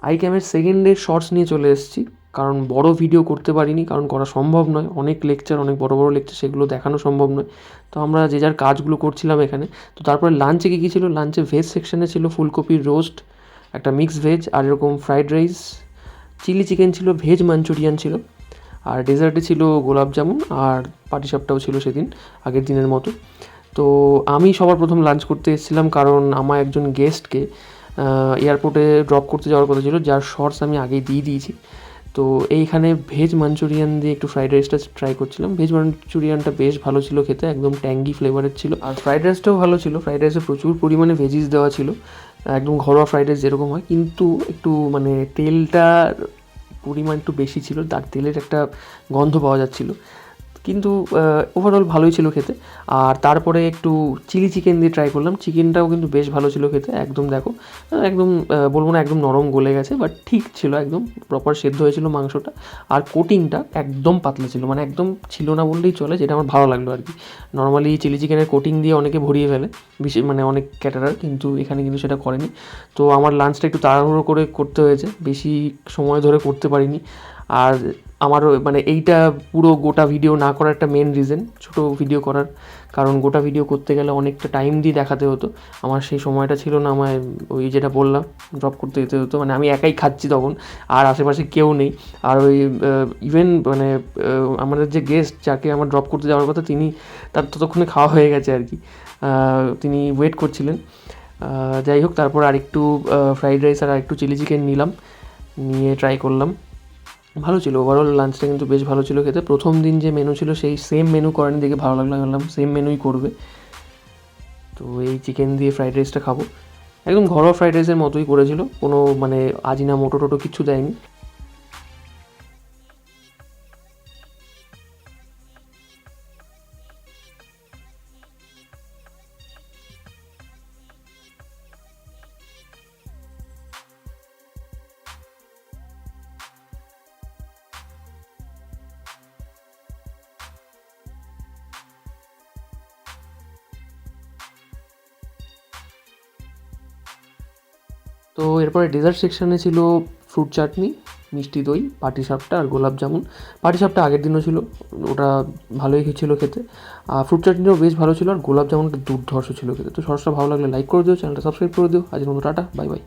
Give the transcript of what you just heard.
আইক্যামের second day shorts নিয়ে চলে এসেছি, কারণ বড় ভিডিও করতে পারিনি, কারণ করা সম্ভব নয়, অনেক লেকচার, অনেক বড় বড় লেকচার, সেগুলো দেখানো সম্ভব নয়। তো আমরা যে যার কাজগুলো করছিলাম এখানে। তো তারপরে লাঞ্চে কী কী ছিল, লাঞ্চে ভেজ সেকশানে ছিল ফুলকপির রোস্ট, একটা মিক্স ভেজ, আর এরকম ফ্রাইড রাইস, চিলি চিকেন ছিল, ভেজ মাঞ্চুরিয়ান ছিল, আর ডেজার্টে ছিল গোলাপ জামুন, আর পাটিসাপটাও ছিল সেদিন আগের দিনের মতো। তো আমি সবার প্রথম লাঞ্চ করতে এসেছিলাম, কারণ আমার একজন গেস্টকে এয়ারপোর্টে ড্রপ করতে যাওয়ার কথা ছিল, যার শর্টস আমি আগেই দিয়ে দিয়েছি। তো এইখানে ভেজ মাঞ্চুরিয়ান দিয়ে একটু ফ্রাইড রাইসটা ট্রাই করছিলাম। ভেজ মাঞ্চুরিয়ানটা বেশ ভালো ছিল খেতে, একদম ট্যাঙ্গি ফ্লেভারের ছিল, আর ফ্রাইড রাইসটাও ভালো ছিল। ফ্রাইড রাইসে প্রচুর পরিমাণে ভেজিস দেওয়া ছিল, একদম ঘরোয়া ফ্রাইড রাইস যেরকম হয়, কিন্তু একটু মানে তেলটার পরিমাণ একটু বেশি ছিল, তার তেলের একটা গন্ধ পাওয়া যাচ্ছিলো, কিন্তু ওভারঅল ভালোই ছিল খেতে। আর তারপরে একটু চিলি চিকেন দিয়ে ট্রাই করলাম, চিকেনটাও কিন্তু বেশ ভালো ছিল খেতে, একদম দেখো একদম বলবো না একদম নরম গলে গেছে, বাট ঠিক ছিল, একদম প্রপার সেদ্ধ হয়েছিল মাংসটা। আর কোটিংটা একদম পাতলা ছিল, মানে একদম ছিল না বললেই চলে, যেটা আমার ভালো লাগলো আর কি। নর্মালি চিলি চিকেনের কোটিং দিয়ে অনেকে ভরিয়ে ফেলে, বিশেষ মানে অনেক ক্যাটারার, কিন্তু এখানে কিন্তু সেটা করেনি। তো আমার লাঞ্চটা একটু তাড়াহুড়ো করে করতে হয়েছে, বেশি সময় ধরে করতে পারিনি। আর আমারও মানে এইটা পুরো গোটা ভিডিও না করার একটা মেন রিজন, ছোটো ভিডিও করার, কারণ গোটা ভিডিও করতে গেলে অনেকটা টাইম দিয়ে দেখাতে হতো, আমার সেই সময়টা ছিল না। আমায় ওই যেটা বললাম ড্রপ করতে যেতে হতো, মানে আমি একাই খাচ্ছি তখন, আর আশেপাশে কেউ নেই। আর ওই ইভেন মানে আমাদের যে গেস্ট যাকে আমার ড্রপ করতে যাওয়ার কথা, তিনি তার ততক্ষণে খাওয়া হয়ে গেছে আর কি, তিনি ওয়েট করছিলেন। যাই হোক, তারপর আরেকটু ফ্রাইড রাইস আর আরেকটু চিলি চিকেন নিলাম, নিয়ে ট্রাই করলাম, ভালো ছিল। ওভারঅল লাঞ্চটা কিন্তু বেশ ভালো ছিল খেতে। প্রথম দিন যে মেনু ছিল সেই সেম মেনু করেনি দেখে ভালো লাগলো, বললাম সেম মেনুই করবে। তো এই চিকেন দিয়ে ফ্রাইড রাইসটা খাবো, একদম ঘরোয়া ফ্রাইড রাইসের মতোই করেছিল, কোনো মানে আজিনা মোটো টোটো কিছু দেয়নি। তো এরপরে ডেজার্ট সেকশানে ছিল ফ্রুট চাটনি, মিষ্টি দই, পাটিসাপটা আর গোলাপ জামুন। পাটিসাপটা আগের দিনও ছিল, ওটা ভালোই ছিল খেতে। আর ফ্রুট চাটনিটাও বেশ ভালো ছিল, আর গোলাপ জামুনটা দুর্ধর্ষ ছিল খেতে। তো সরষটা ভালো লাগলে লাইক করে দিও, চ্যানেলটা সাবস্ক্রাইব করে দিও। আজকের মতো টাটা, বাই বাই।